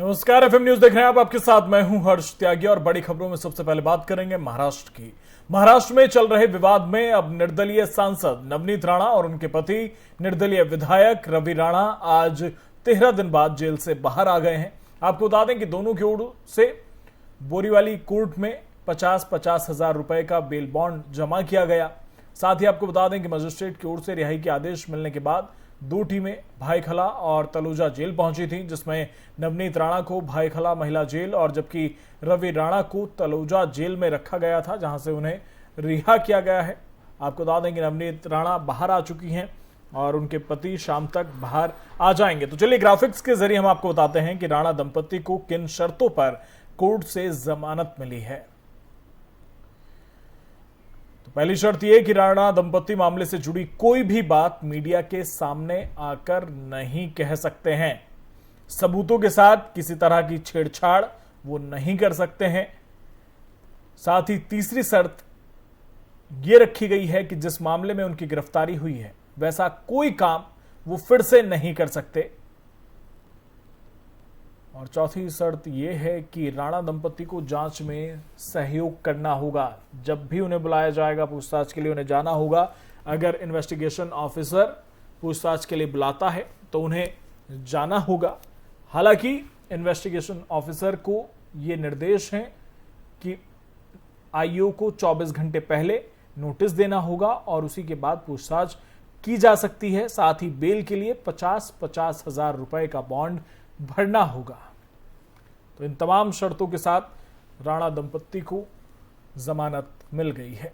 नमस्कार, FM news देख रहे हैं आप। आपके साथ मैं हूं हर्ष त्यागी और बड़ी खबरों में सबसे पहले बात करेंगे महाराष्ट्र की। महाराष्ट्र में चल रहे विवाद में अब निर्दलीय सांसद नवनीत राणा और उनके पति निर्दलीय विधायक रवि राणा आज 13 दिन बाद जेल से बाहर आ गए हैं। आपको बता दें कि दोनों की ओर से बोरीवाली कोर्ट में 50-50 हजार रुपए का बेल बॉन्ड जमा किया गया। साथ ही आपको बता दें कि मजिस्ट्रेट की ओर से रिहाई के आदेश मिलने के बाद दो टीमें भाईखला और तलुजा जेल पहुंची थी, जिसमें नवनीत राणा को भाईखला महिला जेल और जबकि रवि राणा को तलुजा जेल में रखा गया था, जहां से उन्हें रिहा किया गया है। आपको बता दें कि नवनीत राणा बाहर आ चुकी हैं और उनके पति शाम तक बाहर आ जाएंगे। तो चलिए ग्राफिक्स के जरिए हम आपको बताते हैं कि राणा दंपति को किन शर्तों पर कोर्ट से जमानत मिली है। तो पहली शर्त यह कि राणा दंपति मामले से जुड़ी कोई भी बात मीडिया के सामने आकर नहीं कह सकते हैं। सबूतों के साथ किसी तरह की छेड़छाड़ वो नहीं कर सकते हैं। साथ ही तीसरी शर्त यह रखी गई है कि जिस मामले में उनकी गिरफ्तारी हुई है वैसा कोई काम वो फिर से नहीं कर सकते। और चौथी शर्त यह है कि राणा दंपति को जांच में सहयोग करना होगा। जब भी उन्हें बुलाया जाएगा पूछताछ के लिए उन्हें जाना होगा। अगर इन्वेस्टिगेशन ऑफिसर पूछताछ के लिए बुलाता है तो उन्हें जाना होगा। हालांकि इन्वेस्टिगेशन ऑफिसर को ये निर्देश है कि आईओ को 24 घंटे पहले नोटिस देना होगा और उसी के बाद पूछताछ की जा सकती है। साथ ही बेल के लिए 50-50 हजार रुपए का बॉन्ड भरना होगा। तो इन तमाम शर्तों के साथ राणा दंपति को जमानत मिल गई है।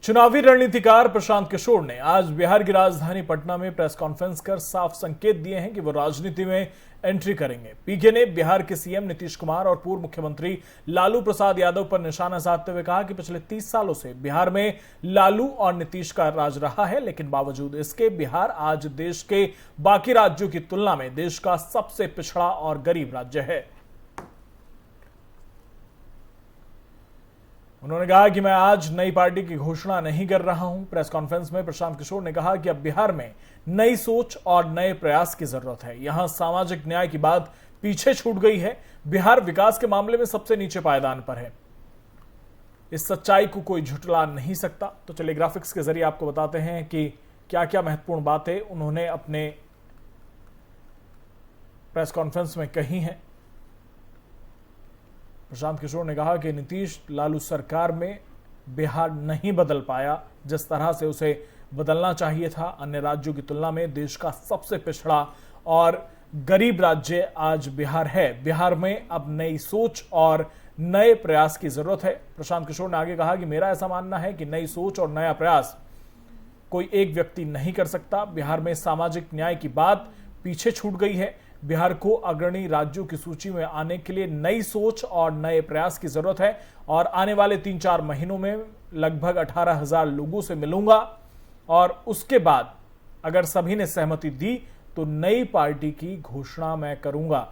चुनावी रणनीतिकार प्रशांत किशोर ने आज बिहार की राजधानी पटना में प्रेस कॉन्फ्रेंस कर साफ संकेत दिए हैं कि वो राजनीति में एंट्री करेंगे। पीके ने बिहार के सीएम नीतीश कुमार और पूर्व मुख्यमंत्री लालू प्रसाद यादव पर निशाना साधते हुए कहा कि पिछले 30 सालों से बिहार में लालू और नीतीश का राज रहा है, लेकिन बावजूद इसके बिहार आज देश के बाकी राज्यों की तुलना में देश का सबसे पिछड़ा और गरीब राज्य है। उन्होंने कहा कि मैं आज नई पार्टी की घोषणा नहीं कर रहा हूं। प्रेस कॉन्फ्रेंस में प्रशांत किशोर ने कहा कि अब बिहार में नई सोच और नए प्रयास की जरूरत है। यहां सामाजिक न्याय की बात पीछे छूट गई है। बिहार विकास के मामले में सबसे नीचे पायदान पर है। इस सच्चाई को कोई झुठला नहीं सकता। तो चलिए ग्राफिक्स के जरिए आपको बताते हैं कि क्या क्या महत्वपूर्ण बातें उन्होंने अपने प्रेस कॉन्फ्रेंस में कही हैं। प्रशांत किशोर ने कहा कि नीतीश लालू सरकार में बिहार नहीं बदल पाया जिस तरह से उसे बदलना चाहिए था। अन्य राज्यों की तुलना में देश का सबसे पिछड़ा और गरीब राज्य आज बिहार है। बिहार में अब नई सोच और नए प्रयास की जरूरत है। प्रशांत किशोर ने आगे कहा कि मेरा ऐसा मानना है कि नई सोच और नया प्रयास कोई एक व्यक्ति नहीं कर सकता। बिहार में सामाजिक न्याय की बात पीछे छूट गई है। बिहार को अग्रणी राज्यों की सूची में आने के लिए नई सोच और नए प्रयास की जरूरत है और आने वाले 3-4 महीनों में लगभग 18,000 लोगों से मिलूंगा और उसके बाद अगर सभी ने सहमति दी तो नई पार्टी की घोषणा मैं करूंगा।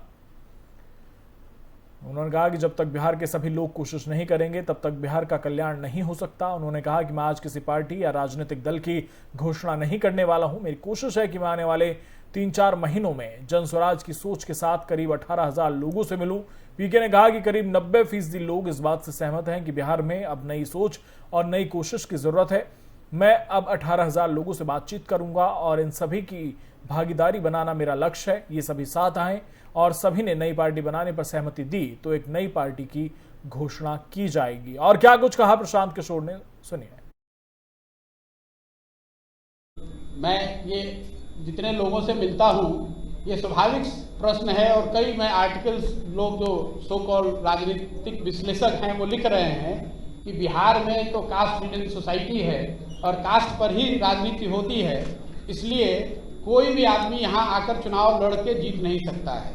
उन्होंने कहा कि जब तक बिहार के सभी लोग कोशिश नहीं करेंगे तब तक बिहार का कल्याण नहीं हो सकता। उन्होंने कहा कि मैं आज किसी पार्टी या राजनीतिक दल की घोषणा नहीं करने वाला हूं। मेरी कोशिश है कि मैं आने वाले 3-4 महीनों में जन स्वराज की सोच के साथ करीब 18,000 लोगों से मिलूं। पीके ने कहा कि करीब 90% लोग इस बात से सहमत हैं कि बिहार में अब नई सोच और नई कोशिश की जरूरत है। मैं अब 18,000 लोगों से बातचीत करूंगा और इन सभी की भागीदारी बनाना मेरा लक्ष्य है। ये सभी साथ आए और सभी ने नई पार्टी बनाने पर सहमति दी तो एक नई पार्टी की घोषणा की जाएगी। और क्या कुछ कहा प्रशांत किशोर ने, सुनिए। मैं ये जितने लोगों से मिलता हूँ, ये स्वाभाविक प्रश्न है और कई मैं आर्टिकल्स लोग जो सो कॉल राजनीतिक विश्लेषक हैं वो लिख रहे हैं कि बिहार में तो कास्ट रीजन सोसाइटी है और कास्ट पर ही राजनीति होती है, इसलिए कोई भी आदमी यहाँ आकर चुनाव लड़ के जीत नहीं सकता है।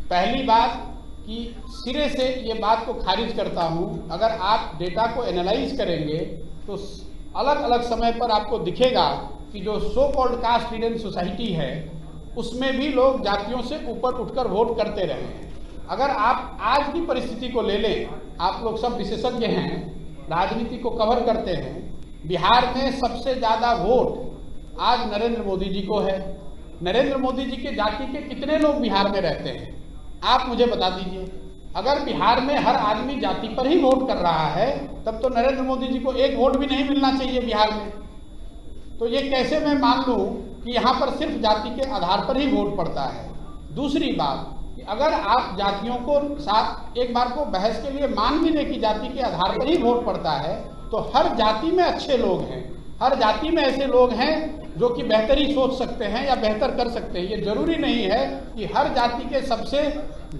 पहली बात कि सिरे से ये बात को खारिज करता हूँ। अगर आप डेटा को एनालाइज करेंगे तो अलग अलग समय पर आपको दिखेगा कि जो so called caste region society है उसमें भी लोग जातियों से ऊपर उठकर वोट करते रहे हैं। अगर आप आज की परिस्थिति को ले लें, आप लोग सब विशेषज्ञ हैं, राजनीति को कवर करते हैं, बिहार में सबसे ज़्यादा वोट आज नरेंद्र मोदी जी को है। नरेंद्र मोदी जी के जाति के कितने लोग बिहार में रहते हैं आप मुझे बता दीजिए। अगर बिहार में हर आदमी जाति पर ही वोट कर रहा है तब तो नरेंद्र मोदी जी को एक वोट भी नहीं मिलना चाहिए बिहार में। तो ये कैसे मैं मान लूं कि यहाँ पर सिर्फ जाति के आधार पर ही वोट पड़ता है। दूसरी बात कि अगर आप जातियों को साथ एक बार को बहस के लिए मान भी लें कि जाति के आधार पर ही वोट पड़ता है, तो हर जाति में अच्छे लोग हैं, हर जाति में ऐसे लोग हैं जो कि बेहतरी सोच सकते हैं या बेहतर कर सकते हैं। ये जरूरी नहीं है कि हर जाति के सबसे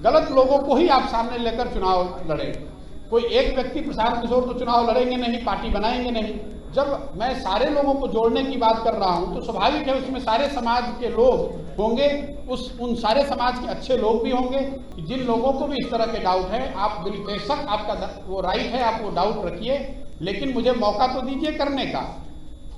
गलत लोगों को ही आप सामने लेकर चुनाव लड़ें। कोई एक व्यक्ति प्रशांत किशोर तो चुनाव लड़ेंगे नहीं, पार्टी बनाएंगे नहीं। जब मैं सारे लोगों को जोड़ने की बात कर रहा हूं तो स्वाभाविक है उसमें सारे समाज के लोग होंगे, उन सारे समाज के अच्छे लोग भी होंगे। जिन लोगों को भी इस तरह के डाउट है, आप बेशक आपका वो राइट है, आप वो डाउट रखिए, लेकिन मुझे मौका तो दीजिए करने का।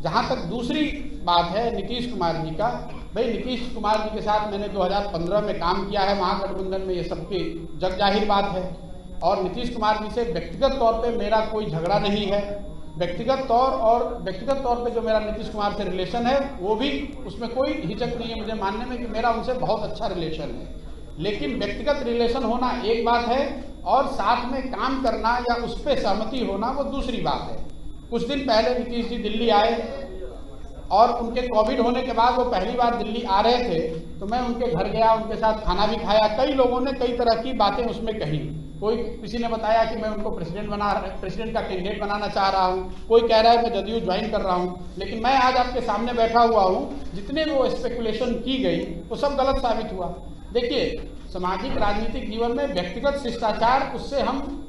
जहां तक दूसरी बात है नीतीश कुमार जी का, भाई नीतीश कुमार जी के साथ मैंने 2015 में काम किया है महागठबंधन में, ये सबकी जग जाहिर बात है। और नीतीश कुमार जी से व्यक्तिगत तौर पे मेरा कोई झगड़ा नहीं है। व्यक्तिगत तौर पे जो मेरा नीतीश कुमार से रिलेशन है वो भी, उसमें कोई हिचक नहीं है मुझे मानने में कि मेरा उनसे बहुत अच्छा रिलेशन है। लेकिन व्यक्तिगत रिलेशन होना एक बात है और साथ में काम करना या उस पर सहमति होना वो दूसरी बात है। कुछ दिन पहले नीतीश जी दिल्ली आए और उनके कोविड होने के बाद वो पहली बार दिल्ली आ रहे थे, तो मैं उनके घर गया, उनके साथ खाना भी खाया। कई लोगों ने कई तरह की बातें उसमें कही। किसी ने बताया कि मैं उनको प्रेसिडेंट का कैंडिडेट बनाना चाह रहा हूं, कोई कह रहा है मैं जदयू ज्वाइन कर रहा हूं। लेकिन मैं आज आपके सामने बैठा हुआ हूं, जितने वो स्पेकुलेशन की गई वो सब गलत साबित हुआ। देखिए, सामाजिक राजनीतिक जीवन में व्यक्तिगत शिष्टाचार, उससे हम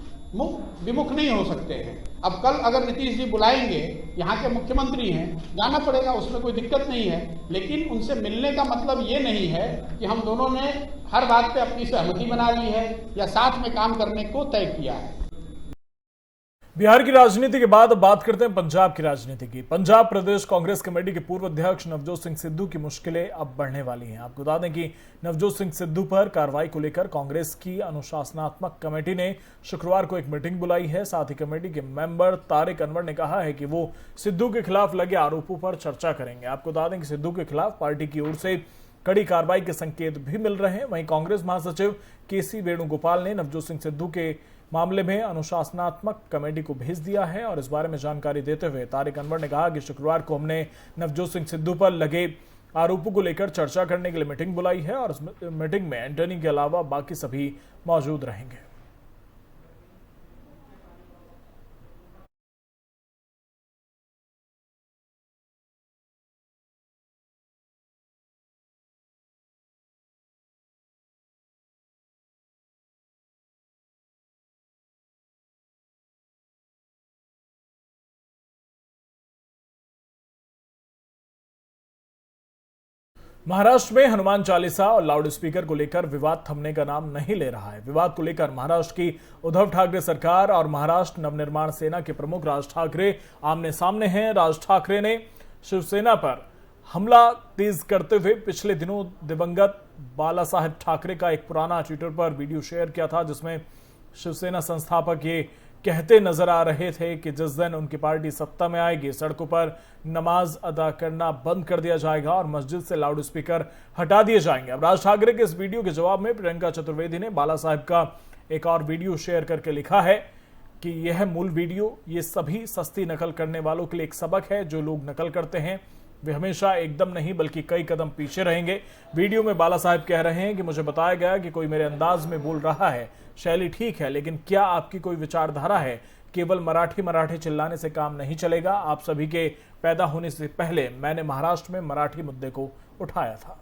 विमुख नहीं हो सकते हैं। अब कल अगर नीतीश जी बुलाएंगे, यहाँ के मुख्यमंत्री हैं, जाना पड़ेगा, उसमें कोई दिक्कत नहीं है। लेकिन उनसे मिलने का मतलब ये नहीं है कि हम दोनों ने हर बात पे अपनी सहमति बना ली है या साथ में काम करने को तय किया है। बिहार की राजनीति के बाद अब बात करते हैं पंजाब की राजनीति की। पंजाब प्रदेश कांग्रेस कमेटी के पूर्व अध्यक्ष नवजोत सिंह सिद्धू की मुश्किलें अब बढ़ने वाली हैं। आपको बता दें कि नवजोत सिंह सिद्धू पर कार्रवाई को लेकर कांग्रेस की अनुशासनात्मक कमेटी ने शुक्रवार को एक मीटिंग बुलाई है। साथ ही कमेटी के मेंबर तारिक अनवर ने कहा है कि वो सिद्धू के खिलाफ लगे आरोपों पर चर्चा करेंगे। आपको बता दें कि सिद्धू के खिलाफ पार्टी की ओर से कड़ी कार्रवाई के संकेत भी मिल रहे हैं। वहीं कांग्रेस महासचिव केसी वेणुगोपाल ने नवजोत सिंह सिद्धू के मामले में अनुशासनात्मक कमेटी को भेज दिया है। और इस बारे में जानकारी देते हुए तारिक अनवर ने कहा कि शुक्रवार को हमने नवजोत सिंह सिद्धू पर लगे आरोपों को लेकर चर्चा करने के लिए मीटिंग बुलाई है और इस मीटिंग में एंटनी के अलावा बाकी सभी मौजूद रहेंगे। महाराष्ट्र में हनुमान चालीसा और लाउड स्पीकर को लेकर विवाद थमने का नाम नहीं ले रहा है। विवाद को लेकर महाराष्ट्र की उद्धव ठाकरे सरकार और महाराष्ट्र नवनिर्माण सेना के प्रमुख राज ठाकरे आमने सामने हैं। राज ठाकरे ने शिवसेना पर हमला तेज करते हुए पिछले दिनों दिवंगत बाला साहेब ठाकरे का एक पुराना ट्विटर पर वीडियो शेयर किया था, जिसमें शिवसेना संस्थापक ये कहते नजर आ रहे थे कि जिस दिन उनकी पार्टी सत्ता में आएगी, सड़कों पर नमाज अदा करना बंद कर दिया जाएगा और मस्जिद से लाउड स्पीकर हटा दिए जाएंगे। अब राज ठाकरे के इस वीडियो के जवाब में प्रियंका चतुर्वेदी ने बाला साहेब का एक और वीडियो शेयर करके लिखा है कि यह मूल वीडियो ये सभी सस्ती नकल करने वालों के लिए एक सबक है। जो लोग नकल करते हैं वे हमेशा एकदम नहीं बल्कि कई कदम पीछे रहेंगे। वीडियो में बाला साहेब कह रहे हैं कि मुझे बताया गया कि कोई मेरे अंदाज में बोल रहा है, शैली ठीक है, लेकिन क्या आपकी कोई विचारधारा है? केवल मराठी मराठी चिल्लाने से काम नहीं चलेगा। आप सभी के पैदा होने से पहले मैंने महाराष्ट्र में मराठी मुद्दे को उठाया था।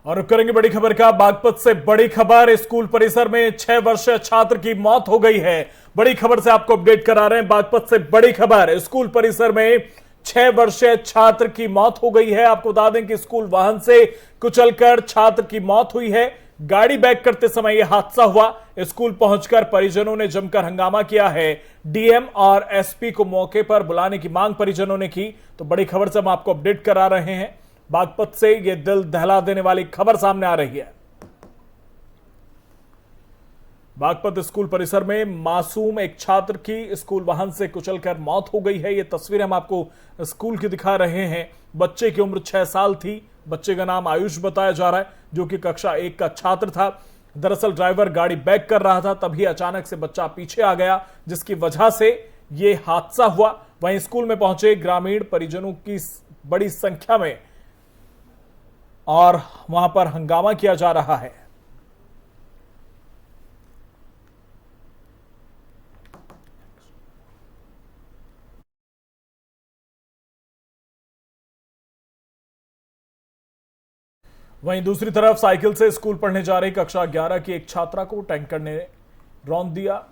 और अब करेंगे बड़ी खबर का। बागपत से बड़ी खबर, स्कूल परिसर में 6 वर्षीय छात्र की मौत हो गई है। बड़ी खबर से आपको अपडेट करा रहे हैं। बागपत से बड़ी खबर, स्कूल परिसर में 6 वर्षीय छात्र की मौत हो गई है। आपको बता दें कि स्कूल वाहन से कुचलकर छात्र की मौत हुई है। गाड़ी बैक करते समय यह हादसा हुआ। स्कूल पहुंचकर परिजनों ने जमकर हंगामा किया है। डीएम और एसपी को मौके पर बुलाने की मांग परिजनों ने की। तो बड़ी खबर से हम आपको अपडेट करा रहे हैं। बागपत से यह दिल दहला देने वाली खबर सामने आ रही है। बागपत स्कूल परिसर में मासूम एक छात्र की स्कूल वाहन से कुचलकर मौत हो गई है। ये तस्वीर हम आपको स्कूल की दिखा रहे हैं। बच्चे की उम्र 6 साल थी। बच्चे का नाम आयुष बताया जा रहा है, जो कि कक्षा 1 का छात्र था। दरअसल ड्राइवर गाड़ी बैक कर रहा था, तभी अचानक से बच्चा पीछे आ गया, जिसकी वजह से यह हादसा हुआ। वहीं स्कूल में पहुंचे ग्रामीण परिजनों की बड़ी संख्या में और वहां पर हंगामा किया जा रहा है। वहीं दूसरी तरफ साइकिल से स्कूल पढ़ने जा रही कक्षा 11 की एक छात्रा को टैंकर ने रौंद दिया,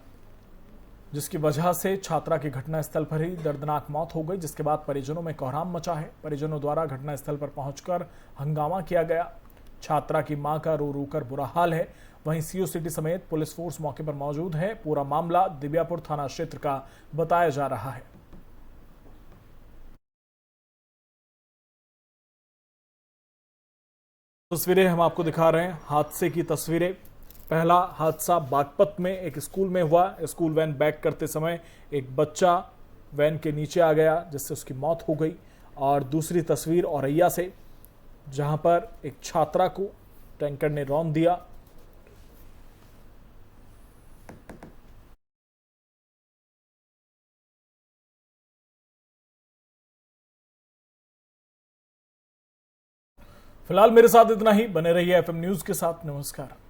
जिसकी वजह से छात्रा की घटनास्थल पर ही दर्दनाक मौत हो गई। जिसके बाद परिजनों में कोहराम मचा है। परिजनों द्वारा घटनास्थल पर पहुंचकर हंगामा किया गया। छात्रा की मां का रो रो कर बुरा हाल है। वहीं सीओ सिटी समेत पुलिस फोर्स मौके पर मौजूद है। पूरा मामला दिव्यापुर थाना क्षेत्र का बताया जा रहा है। तस्वीरें हम आपको दिखा रहे हैं, हादसे की तस्वीरें। पहला हादसा बागपत में एक स्कूल में हुआ। स्कूल वैन बैक करते समय एक बच्चा वैन के नीचे आ गया, जिससे उसकी मौत हो गई। और दूसरी तस्वीर औरैया से, जहां पर एक छात्रा को टैंकर ने रौंद दिया। फिलहाल मेरे साथ इतना ही। बने रहिए एफएम न्यूज के साथ। नमस्कार।